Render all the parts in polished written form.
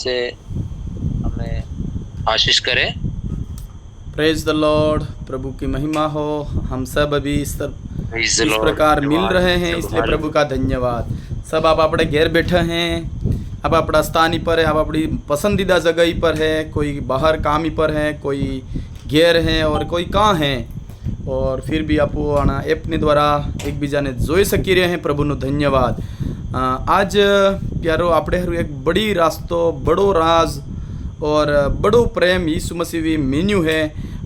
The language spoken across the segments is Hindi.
से हमें आशीष करे। Praise the Lord. प्रभु की महिमा हो। हम सब अभी इस Praise the Lord. प्रकार मिल रहे हैं, इसलिए धन्यवाद। प्रभु का धन्यवाद। सब आप अपने घेर बैठे हैं, आप अपना स्थान ही पर है, आप अपनी पसंदीदा जगह ही पर है। कोई बाहर काम ही पर है, कोई घेर है और कोई कहाँ है, और फिर भी आप आना अपने द्वारा एक बीजा ने जोई सकी रहे हैं। प्रभु नो धन्यवाद। आज प्यारो आपणे हरु एक बड़ी रास्तो, बड़ो राज और बड़ो प्रेम यीशु मसीह भी मीन्यू है।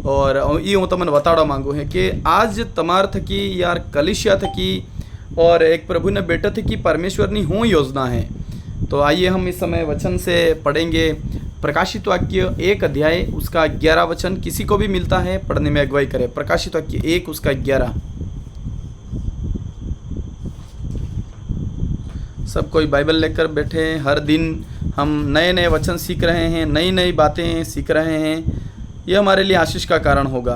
और ये हूँ तमने बताड़ा मांगू है कि आज तमार थकी यार कलिसिया थकी और एक प्रभु ने बेटा थकी परमेश्वर नी हूँ योजना है। तो आइए हम इस समय वचन से पढ़ेंगे। प्रकाशित वाक्य 1 अध्याय उसका 11 वचन किसी को भी मिलता है पढ़ने में अगुवाई करे। प्रकाशित वाक्य 1 उसका 11। सब कोई बाइबल लेकर बैठे हैं। हर दिन हम नए नए वचन सीख रहे हैं, नई नई बातें सीख रहे हैं। ये हमारे लिए आशीष का कारण होगा।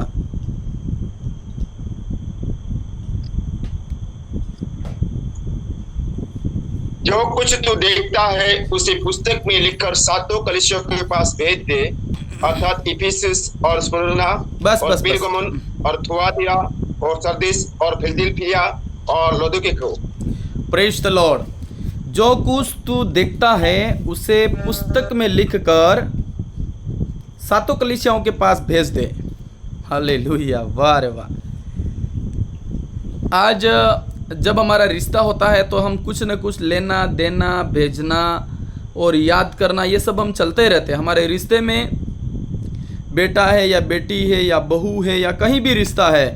जो कुछ तू देखता है उसे पुस्तक में लिखकर सातों कलीसियों के पास भेज दे, अर्थात इफिसस और स्मुर्ना और पेरगमुन और थुआतिरा और सरदिस और फिलदिल्फिया और लौदीकिया। Praise the Lord. जो कुछ तू देखता है उसे पुस्तक में लिखकर सातों कलीसियाओं के पास भेज दे। हालेलुया, वाह रे वाह। आज जब हमारा रिश्ता होता है तो हम कुछ न कुछ लेना देना, भेजना और याद करना, ये सब हम चलते रहते हैं। हमारे रिश्ते में बेटा है या बेटी है या बहू है या कहीं भी रिश्ता है,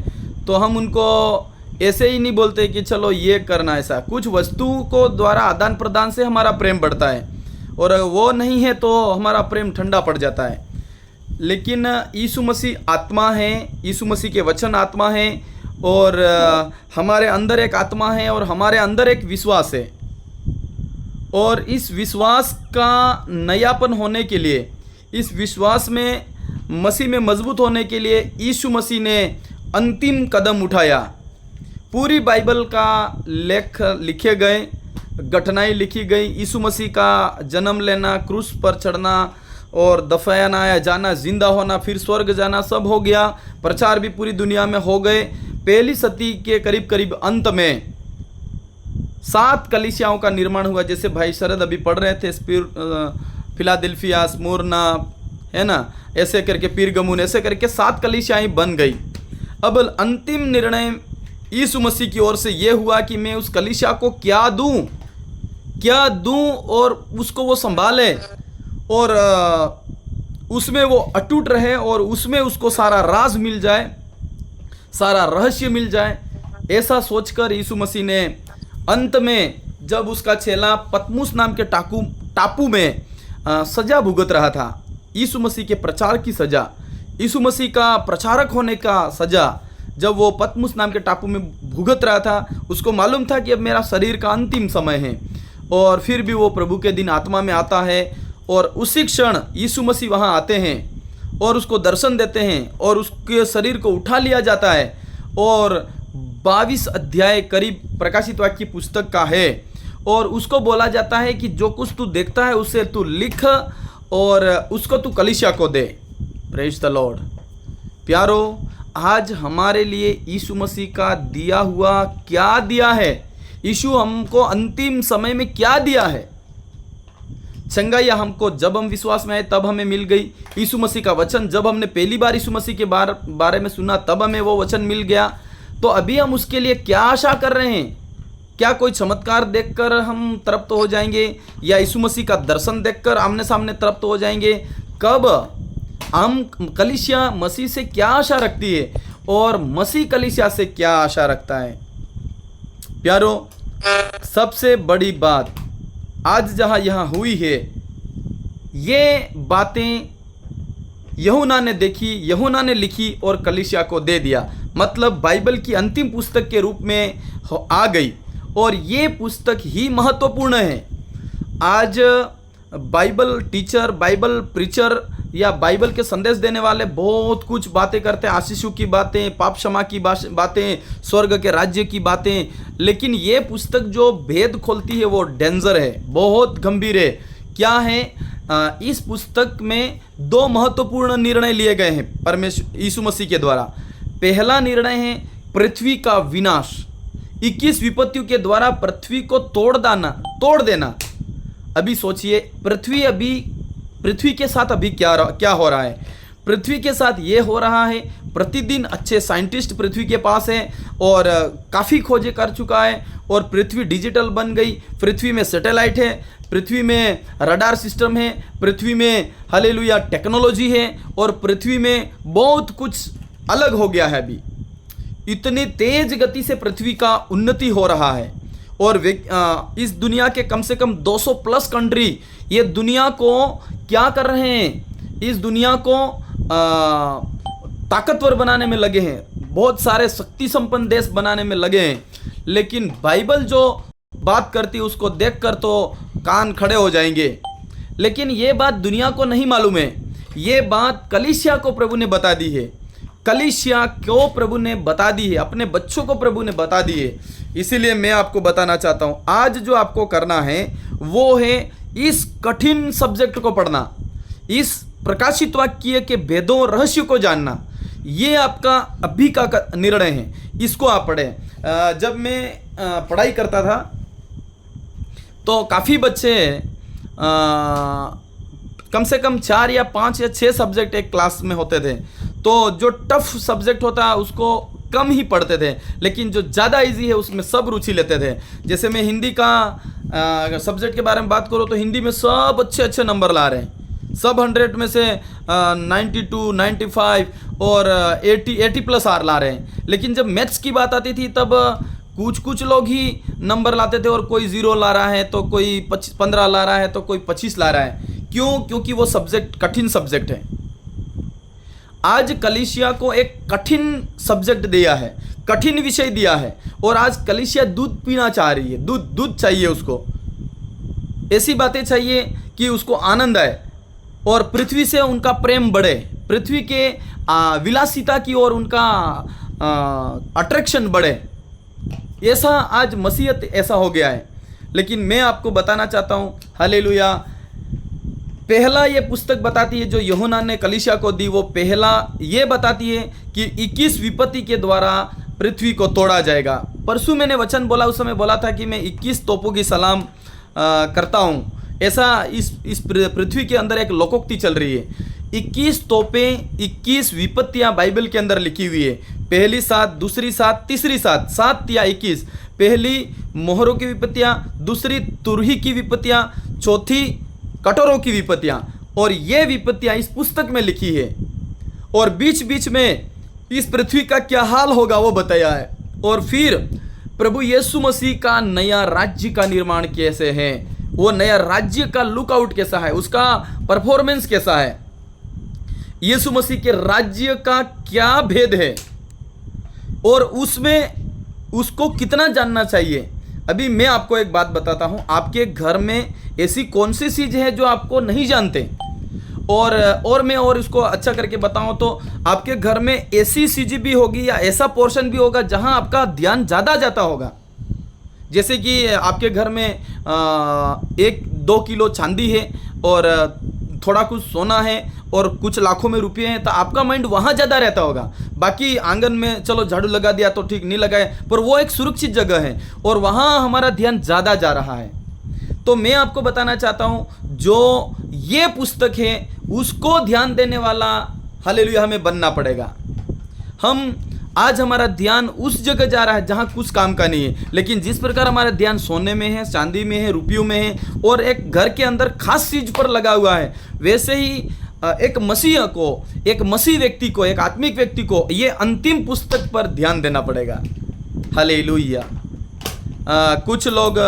तो हम उनको ऐसे ही नहीं बोलते कि चलो ये करना। ऐसा कुछ वस्तु को द्वारा आदान प्रदान से हमारा प्रेम बढ़ता है, और वो नहीं है तो हमारा प्रेम ठंडा पड़ जाता है। लेकिन यीशु मसीह आत्मा है, यीशु मसीह के वचन आत्मा है, और हमारे अंदर एक आत्मा है और हमारे अंदर एक विश्वास है। और इस विश्वास का नयापन होने के लिए, इस विश्वास में मसीह में मजबूत होने के लिए यीशु मसीह ने अंतिम कदम उठाया। पूरी बाइबल का लेख लिखे गए, घटनाएं लिखी गई। यीशु मसीह का जन्म लेना, क्रूस पर चढ़ना और दफनाया जाना, जिंदा होना, फिर स्वर्ग जाना, सब हो गया। प्रचार भी पूरी दुनिया में हो गए। पहली सदी के करीब करीब अंत में 7 कलीसियाओं का निर्माण हुआ। जैसे भाई शरद अभी पढ़ रहे थे, फिलाडेल्फिया, स्मुर्ना, है ना, ऐसे करके पेरगमुन, ऐसे करके 7 कलीसियाएं बन गई। अब अंतिम निर्णय यीशु मसीह की ओर से यह हुआ कि मैं उस कलीसिया को क्या दूं और उसको वो संभाले और उसमें वो अटूट रहे और उसमें उसको सारा राज मिल जाए, सारा रहस्य मिल जाए। ऐसा सोचकर यीशु मसीह ने अंत में, जब उसका चेला पतमुस नाम के टापू में सजा भुगत रहा था, यीशु मसीह के प्रचार की सजा, यीशु मसीह का प्रचारक होने का सजा, जब वो पतमुस नाम के टापू में भुगत रहा था, उसको मालूम था कि अब मेरा शरीर का अंतिम समय है। और फिर भी वो प्रभु के दिन आत्मा में आता है, और उसी क्षण यीशु मसीह वहाँ आते हैं और उसको दर्शन देते हैं और उसके शरीर को उठा लिया जाता है। और 22 अध्याय करीब प्रकाशित वाक्य पुस्तक का है, और उसको बोला जाता है कि जो कुछ तू देखता है उसे तू लिख और उसको तू कलीसिया को दे। Praise the Lord. प्यारो, आज हमारे लिए यीशु मसीह का दिया हुआ क्या दिया है, यीशु हमको अंतिम समय में क्या दिया है। चंगाई हमको जब हम विश्वास में आए तब हमें मिल गई। यीशु मसीह का वचन जब हमने पहली बार यीशु मसीह के बारे में सुना तब हमें वो वचन मिल गया। तो अभी हम उसके लिए क्या आशा कर रहे हैं? क्या कोई चमत्कार देखकर हम तृप्त हो जाएंगे, या यीशु मसीह का दर्शन देखकर आमने सामने तृप्त हो जाएंगे? कब हम कलीसिया मसीह से क्या आशा रखती है और मसीह कलीसिया से क्या आशा रखता है? प्यारो, सबसे बड़ी बात आज जहां यहां हुई है, ये बातें यूहन्ना ने देखी, यूहन्ना ने लिखी और कलीसिया को दे दिया। मतलब बाइबल की अंतिम पुस्तक के रूप में आ गई, और ये पुस्तक ही महत्वपूर्ण है। आज बाइबल टीचर, बाइबल प्रीचर या बाइबल के संदेश देने वाले बहुत कुछ बातें करते हैं, आशीषों की बातें, पाप क्षमा की बातें, स्वर्ग के राज्य की बातें, लेकिन ये पुस्तक जो भेद खोलती है वो डेंजर है, बहुत गंभीर है। क्या है? इस पुस्तक में दो महत्वपूर्ण निर्णय लिए गए हैं परमेश्वर यीशु मसीह के द्वारा। पहला निर्णय है पृथ्वी का विनाश, 21 विपत्तियों के द्वारा पृथ्वी को तोड़ देना। अभी सोचिए, पृथ्वी के साथ अभी क्या हो रहा है। पृथ्वी के साथ ये हो रहा है, प्रतिदिन अच्छे साइंटिस्ट पृथ्वी के पास हैं और काफ़ी खोजें कर चुका है और पृथ्वी डिजिटल बन गई। पृथ्वी में सैटेलाइट है, पृथ्वी में रडार सिस्टम है, पृथ्वी में हालेलुया टेक्नोलॉजी है और पृथ्वी में बहुत कुछ अलग हो गया है। अभी इतनी तेज गति से पृथ्वी का उन्नति हो रहा है और इस दुनिया के कम से कम 200 प्लस कंट्री ये दुनिया को क्या कर रहे हैं, इस दुनिया को ताकतवर बनाने में लगे हैं, बहुत सारे शक्ति संपन्न देश बनाने में लगे हैं। लेकिन बाइबल जो बात करती है उसको देखकर तो कान खड़े हो जाएंगे। लेकिन ये बात दुनिया को नहीं मालूम है, ये बात कलीसिया को प्रभु ने बता दी है। कलीसिया को प्रभु ने बता दी है, अपने बच्चों को प्रभु ने बता दी है। इसीलिए मैं आपको बताना चाहता हूँ, आज जो आपको करना है वो है इस कठिन सब्जेक्ट को पढ़ना, इस प्रकाशित वाक्य के भेदों रहस्य को जानना। ये आपका अभी का निर्णय है, इसको आप पढ़ें। जब मैं पढ़ाई करता था तो काफ़ी बच्चे कम से कम 4 या 5 या 6 सब्जेक्ट एक क्लास में होते थे। तो जो टफ सब्जेक्ट होता है उसको कम ही पढ़ते थे, लेकिन जो ज़्यादा इजी है उसमें सब रुचि लेते थे। जैसे मैं हिंदी का सब्जेक्ट के बारे में बात करूँ तो हिंदी में सब अच्छे नंबर ला रहे हैं, सब 100 में से 92, 95 और 80 प्लस आर ला रहे हैं। लेकिन जब मैथ्स की बात आती थी तब कुछ लोग ही नंबर लाते थे और कोई 0 ला रहा है तो कोई 15 ला रहा है तो कोई 25 ला रहा है। क्यों? क्योंकि वो सब्जेक्ट कठिन सब्जेक्ट है। आज कलीसिया को एक कठिन सब्जेक्ट दिया है, कठिन विषय दिया है और आज कलीसिया दूध पीना चाह रही है। दूध चाहिए उसको, ऐसी बातें चाहिए कि उसको आनंद आए और पृथ्वी से उनका प्रेम बढ़े, पृथ्वी के विलासिता की ओर उनका अट्रैक्शन बढ़े। ऐसा आज मसीहत ऐसा हो गया है। लेकिन मैं आपको बताना चाहता हूँ, हालेलुया, पहला ये पुस्तक बताती है जो यूहन्ना ने कलीसिया को दी, वो पहला ये बताती है कि 21 विपत्ति के द्वारा पृथ्वी को तोड़ा जाएगा। परसों मैंने वचन बोला, उस समय बोला था कि मैं 21 तोपों की सलाम करता हूँ। ऐसा इस पृथ्वी के अंदर एक लोकोक्ति चल रही है। 21 तोपें, 21 विपत्तियाँ बाइबल के अंदर लिखी हुई है। पहली 7, दूसरी 7, तीसरी 7 या 21। पहली मोहरों की विपत्तियाँ, दूसरी तुरही की विपत्तियाँ, चौथी कटोरों की विपत्तियाँ, और ये विपत्तियाँ इस पुस्तक में लिखी है। और बीच बीच में इस पृथ्वी का क्या हाल होगा वो बताया है। और फिर प्रभु यीशु मसीह का नया राज्य का निर्माण कैसे है, वो नया राज्य का लुकआउट कैसा है, उसका परफॉर्मेंस कैसा है, यीशु मसीह के राज्य का क्या भेद है और उसमें उसको कितना जानना चाहिए। अभी मैं आपको एक बात बताता हूँ, आपके घर में ऐसी कौन सी चीज़ है जो आपको नहीं जानते, और मैं और इसको अच्छा करके बताऊँ तो आपके घर में ऐसी चीज़ भी होगी या ऐसा पोर्शन भी होगा जहाँ आपका ध्यान ज़्यादा जाता होगा। जैसे कि आपके घर में 1-2 किलो चांदी है और थोड़ा कुछ सोना है और कुछ लाखों में रुपये हैं, तो आपका माइंड वहाँ ज़्यादा रहता होगा। बाकी आंगन में चलो झाड़ू लगा दिया तो ठीक, नहीं लगाए, पर वो एक सुरक्षित जगह है और वहाँ हमारा ध्यान ज़्यादा जा रहा है। तो मैं आपको बताना चाहता हूँ, जो ये पुस्तक है उसको ध्यान देने वाला हालेलुया हमें बनना पड़ेगा। आज हमारा ध्यान उस जगह जा रहा है जहाँ कुछ काम का नहीं है, लेकिन जिस प्रकार हमारा ध्यान सोने में है, चांदी में है, रुपयों में है और एक घर के अंदर खास चीज पर लगा हुआ है, वैसे ही एक मसीह व्यक्ति को, एक आत्मिक व्यक्ति को ये अंतिम पुस्तक पर ध्यान देना पड़ेगा। हालेलुया। कुछ लोग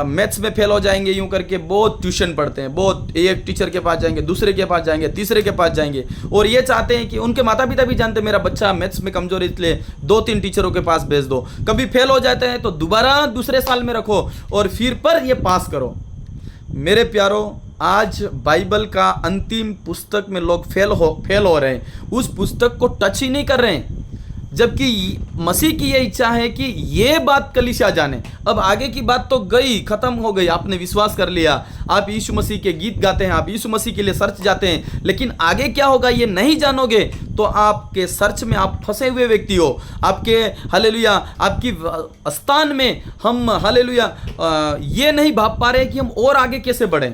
मैथ्स में फेल हो जाएंगे यूं करके बहुत ट्यूशन पढ़ते हैं, बहुत, एक टीचर के पास जाएंगे, दूसरे के पास जाएंगे, तीसरे के पास जाएंगे, और ये चाहते हैं कि उनके माता पिता भी जानते हैं मेरा बच्चा मैथ्स में कमजोर है इसलिए 2-3 टीचरों के पास भेज दो। कभी फेल हो जाते हैं तो दोबारा दूसरे साल में रखो और फिर पर ये पास करो। मेरे प्यारों, आज बाइबल का अंतिम पुस्तक में लोग फेल हो रहे हैं, उस पुस्तक को टच ही नहीं कर रहे हैं। जबकि मसीह की ये इच्छा है कि ये बात कलीसिया जाने। अब आगे की बात तो गई, खत्म हो गई, आपने विश्वास कर लिया, आप यीशु मसीह के गीत गाते हैं, आप यीशु मसीह के लिए सर्च जाते हैं, लेकिन आगे क्या होगा ये नहीं जानोगे तो आपके सर्च में आप फंसे हुए व्यक्ति हो। आपके हालेलुया आपकी स्थान में हम हालेलुया ये नहीं भाप पा रहे कि हम और आगे कैसे बढ़ें।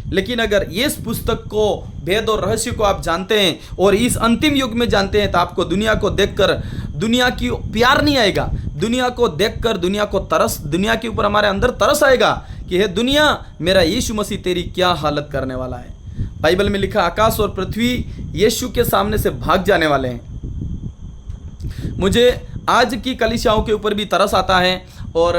लेकिन अगर इस पुस्तक को, भेद और रहस्य को आप जानते हैं और इस अंतिम युग में जानते हैं, तो आपको दुनिया को देखकर दुनिया की प्यार नहीं आएगा, दुनिया को देखकर दुनिया को तरस, दुनिया के ऊपर हमारे अंदर तरस आएगा कि हे दुनिया, मेरा यीशु मसीह तेरी क्या हालत करने वाला है। बाइबल में लिखा, आकाश और पृथ्वी यीशु के सामने से भाग जाने वाले हैं। मुझे आज की कलीसियाओं के ऊपर भी तरस आता है। और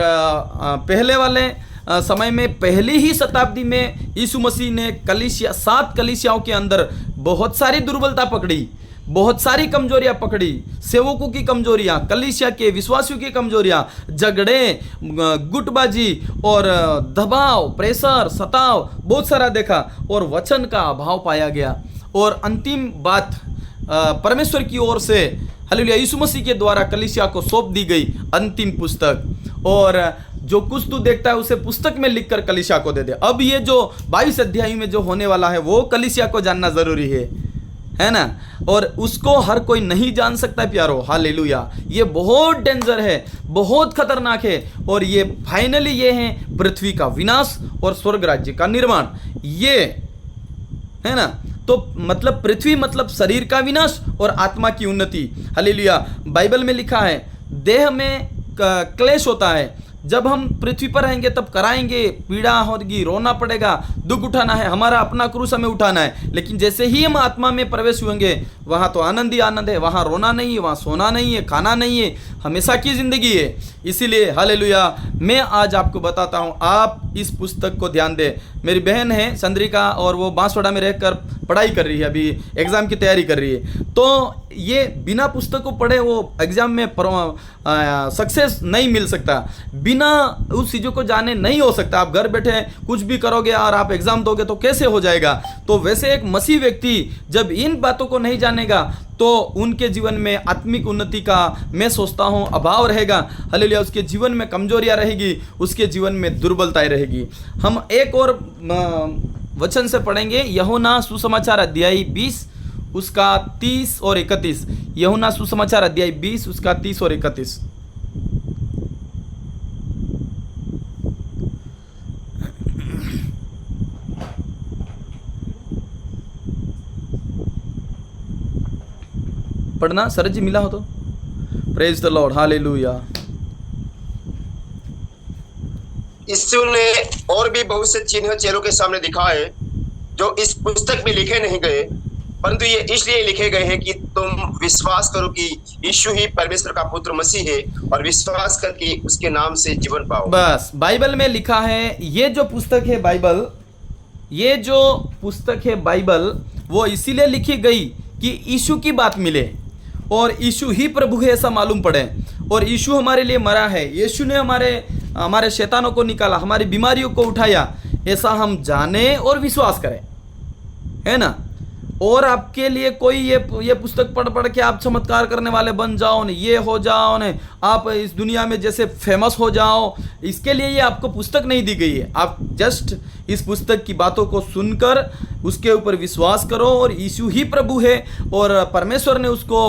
पहले वाले समय में, पहली ही शताब्दी में यीशु मसीह ने कलीसिया, 7 कलीसियाओं के अंदर बहुत सारी दुर्बलता पकड़ी, बहुत सारी कमजोरियां पकड़ी, सेवकों की कमजोरियां, कलीसिया के विश्वासियों की कमजोरियां, झगड़े, गुटबाजी और दबाव, प्रेशर, सताव बहुत सारा देखा और वचन का अभाव पाया गया। और अंतिम बात परमेश्वर की ओर से हालेलुया यीशु मसीह के द्वारा कलीसिया को सौंप दी गई अंतिम पुस्तक। और जो कुछ तू देखता है उसे पुस्तक में लिखकर कलीसिया को दे दे। अब ये जो 22 अध्याय में जो होने वाला है वो कलीसिया को जानना जरूरी है ना। और उसको हर कोई नहीं जान सकता है प्यारो, हालेलुया। ये बहुत डेंजर है, बहुत खतरनाक है। और ये फाइनली ये है पृथ्वी का विनाश और स्वर्ग राज्य का निर्माण, ये है ना। तो मतलब पृथ्वी मतलब शरीर का विनाश और आत्मा की उन्नति, हालेलुया। बाइबल में लिखा है देह में क्लेश होता है, जब हम पृथ्वी पर रहेंगे तब कराएंगे, पीड़ा होगी, रोना पड़ेगा, दुख उठाना है, हमारा अपना क्रूस हमें उठाना है। लेकिन जैसे ही हम आत्मा में प्रवेश होंगे वहाँ तो आनंद ही आनंद है, वहाँ रोना नहीं है, वहाँ सोना नहीं है, खाना नहीं है, हमेशा की ज़िंदगी है। इसीलिए हालेलुया मैं आज आपको बताता हूँ, आप इस पुस्तक को ध्यान दें। मेरी बहन है चंद्रिका और वो बांसवाड़ा में रहकर पढ़ाई कर रही है, अभी एग्ज़ाम की तैयारी कर रही है। तो ये बिना पुस्तक को पढ़े वो एग्ज़ाम में सक्सेस नहीं मिल सकता, बिना उस चीज़ों को जाने नहीं हो सकता। आप घर बैठे कुछ भी करोगे और आप एग्ज़ाम दोगे तो कैसे हो जाएगा। तो वैसे एक मसीह व्यक्ति जब इन बातों को नहीं जानेगा तो उनके जीवन में आत्मिक उन्नति का मैं सोचता हूँ अभाव रहेगा, हालेलुया। उसके जीवन में कमजोरियाँ रहेगी, उसके जीवन में दुर्बलताएं रहेगी। हम एक और वचन से पढ़ेंगे, यूहन्ना सुसमाचार अध्याय 20 उसका 30 और 31। यूहन्ना सुसमाचार अध्याय 20 उसका 30 और 31। पढ़ना सरज जी, मिला हो तो प्रेज द लॉर्ड, हालेलुया। यीशु ने और भी बहुत से चिन्ह चेलों के सामने दिखाए जो इस पुस्तक में लिखे नहीं गए, परंतु ये इसलिए लिखे गए हैं कि तुम विश्वास करो कि यीशु ही परमेश्वर का पुत्र मसीह है और विश्वास करके उसके नाम से जीवन पाओ। बस बाइबल में लिखा है, ये जो पुस्तक है बाइबल, ये जो पुस्तक है बाइबल वो इसीलिए लिखी गई कि यीशु की बात मिले और यीशु ही प्रभु है ऐसा मालूम पड़े। और यीशु हमारे लिए मरा है, यीशु ने हमारे शैतानों को निकाला, हमारी बीमारियों को उठाया, ऐसा हम जाने और विश्वास करें, है ना। और आपके लिए कोई ये पुस्तक पढ़ के आप चमत्कार करने वाले बन जाओ ने, ये हो जाओ ने, आप इस दुनिया में जैसे फेमस हो जाओ, इसके लिए ये आपको पुस्तक नहीं दी गई है। आप जस्ट इस पुस्तक की बातों को सुनकर उसके ऊपर विश्वास करो और यीशु ही प्रभु है और परमेश्वर ने उसको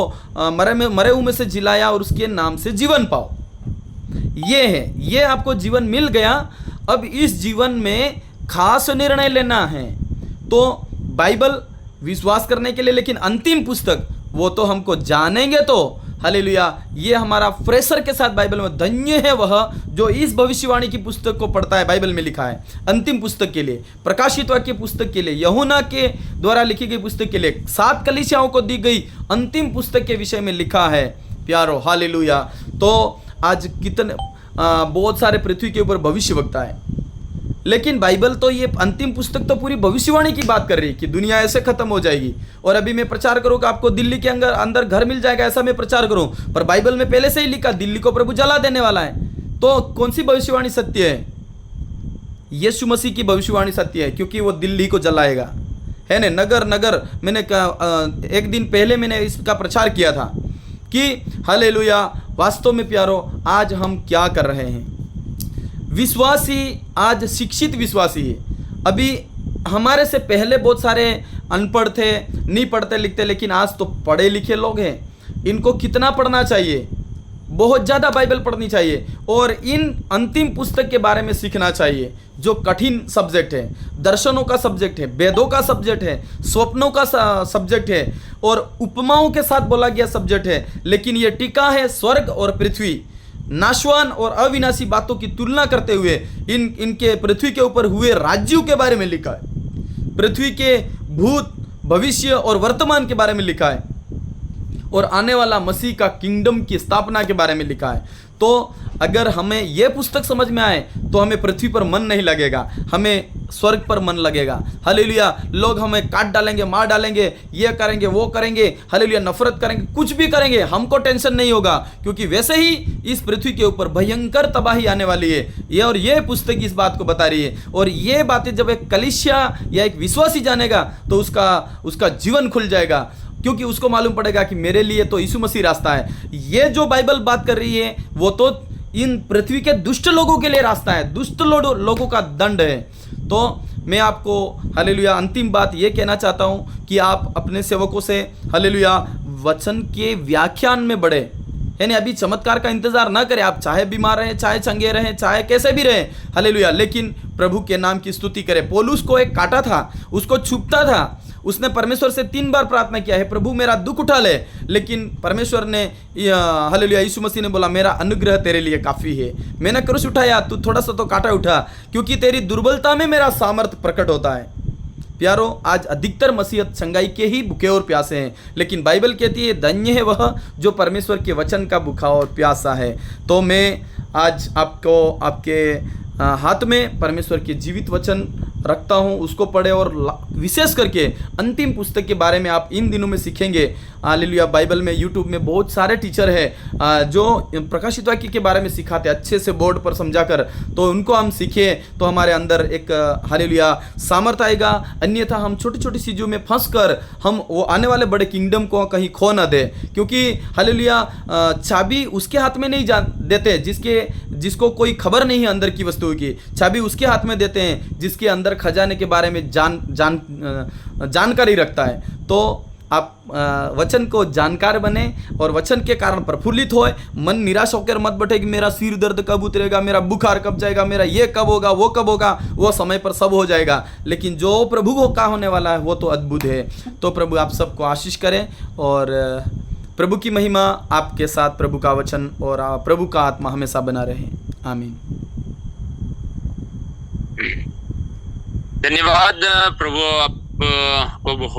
मरे हुए में से जिलाया और उसके नाम से जीवन पाओ। ये है, ये आपको जीवन मिल गया। अब इस जीवन में खास निर्णय लेना है तो बाइबल विश्वास करने के लिए, लेकिन अंतिम पुस्तक वो तो हमको जानेंगे तो हालेलुया। ये हमारा फ्रेशर के साथ बाइबल में धन्य है वह जो इस भविष्यवाणी की पुस्तक को पढ़ता है। बाइबल में लिखा है अंतिम पुस्तक के लिए, प्रकाशित वाक्य पुस्तक के लिए, यूहन्ना के द्वारा लिखी गई पुस्तक के लिए, 7 कलीसियाओं को दी गई अंतिम पुस्तक के विषय में लिखा है प्यारो, हालेलुया। तो आज कितने बहुत सारे पृथ्वी के ऊपर भविष्यवक्ता है, लेकिन बाइबल तो ये अंतिम पुस्तक तो पूरी भविष्यवाणी की बात कर रही है कि दुनिया ऐसे खत्म हो जाएगी। और अभी मैं प्रचार करूँ कि आपको दिल्ली के अंदर घर मिल जाएगा, ऐसा मैं प्रचार करूँ, पर बाइबल में पहले से ही लिखा दिल्ली को प्रभु जला देने वाला है। तो कौन सी भविष्यवाणी सत्य है? यीशु मसीह की भविष्यवाणी सत्य है, क्योंकि वो दिल्ली को जलाएगा, है ना। नगर मैंने एक दिन पहले मैंने इसका प्रचार किया था कि हालेलुया वास्तव में प्यारो आज हम क्या कर रहे हैं। विश्वासी आज शिक्षित विश्वासी है। अभी हमारे से पहले बहुत सारे अनपढ़ थे, नहीं पढ़ते लिखते, लेकिन आज तो पढ़े लिखे लोग हैं। इनको कितना पढ़ना चाहिए, बहुत ज़्यादा बाइबल पढ़नी चाहिए और इन अंतिम पुस्तक के बारे में सीखना चाहिए जो कठिन सब्जेक्ट है, दर्शनों का सब्जेक्ट है, वेदों का सब्जेक्ट है, स्वप्नों का सब्जेक्ट है और उपमाओं के साथ बोला गया सब्जेक्ट है। लेकिन ये टीका है स्वर्ग और पृथ्वी, नाशवान और अविनाशी बातों की तुलना करते हुए इनके पृथ्वी के ऊपर हुए राज्यों के बारे में लिखा है, पृथ्वी के भूत, भविष्य और वर्तमान के बारे में लिखा है और आने वाला मसीह का किंगडम की स्थापना के बारे में लिखा है। तो अगर हमें यह पुस्तक समझ में आए तो हमें पृथ्वी पर मन नहीं लगेगा, हमें स्वर्ग पर मन लगेगा। हालेलुया। लोग हमें काट डालेंगे, मार डालेंगे, ये करेंगे, वो करेंगे, हालेलुया, नफरत करेंगे, कुछ भी करेंगे, हमको टेंशन नहीं होगा, क्योंकि वैसे ही इस पृथ्वी के ऊपर भयंकर तबाही आने वाली है। ये और ये पुस्तक इस बात को बता रही है। और ये बातें जब एक कलीसिया या एक विश्वासी जानेगा तो उसका जीवन खुल जाएगा, क्योंकि उसको मालूम पड़ेगा कि मेरे लिए तो यीशु मसीह रास्ता है। ये जो बाइबल बात कर रही है वो तो इन पृथ्वी के दुष्ट लोगों के लिए रास्ता है, दुष्ट लोगों का दंड है। तो मैं आपको हालेलुया अंतिम बात ये कहना चाहता हूँ कि आप अपने सेवकों से हालेलुया वचन के व्याख्यान में बढ़े, यानी अभी चमत्कार का इंतजार ना करें। आप चाहे बीमार रहें, चाहे चंगे रहें, चाहे कैसे भी रहें, हालेलुया, लेकिन प्रभु के नाम की स्तुति करें। पौलुस को एक काटा था, उसको छुपता था, उसने परमेश्वर से 3 बार प्रार्थना किया है, प्रभु मेरा दुख उठा ले, लेकिन परमेश्वर ने हालेलुया यीशु मसीह ने बोला मेरा अनुग्रह तेरे लिए काफ़ी है। मैंने क्रूस उठाया, तू थोड़ा सा तो कांटा उठा, क्योंकि तेरी दुर्बलता में मेरा सामर्थ्य प्रकट होता है। प्यारो, आज अधिकतर मसीहत संगाई के ही भूखे और प्यासे हैं, लेकिन बाइबल कहती है धन्य है वह जो परमेश्वर के वचन का भूखा और प्यासा है। तो मैं आज आपको आपके हाथ में परमेश्वर के जीवित वचन रखता हूँ, उसको पढ़े और विशेष करके अंतिम पुस्तक के बारे में आप इन दिनों में सीखेंगे। हालेलुया। बाइबल में यूट्यूब में बहुत सारे टीचर हैं जो प्रकाशित वाक्य के बारे में सिखाते अच्छे से बोर्ड पर समझाकर, तो उनको हम सीखें तो हमारे अंदर एक हालेलुया सामर्थ आएगा। अन्यथा हम छोटी छोटी चीज़ों में फंस कर हम वो आने वाले बड़े किंगडम को कहीं खो ना दे, क्योंकि हालेलुया चाबी उसके हाथ में नहीं देते जिसको कोई खबर नहीं है अंदर की वस्तु की। चाबी उसके हाथ में देते हैं जिसके अंदर खजाने के बारे में जानकारी रखता है। तो आप वचन को जानकार बने और वचन के कारण प्रफुल्लित होए। मन निराश होकर मत बैठे कि मेरा सिर दर्द कब उतरेगा, मेरा बुखार कब जाएगा, मेरा ये कब होगा, वो कब होगा। वो समय पर सब हो जाएगा, लेकिन जो प्रभु को का होने वाला है वो तो अद्भुत है। तो प्रभु आप सबको आशीष करें और प्रभु की महिमा आपके साथ, प्रभु का वचन और प्रभु का आत्मा हमेशा बना रहे। आमीन। धन्यवाद प्रभु, आपको बहुत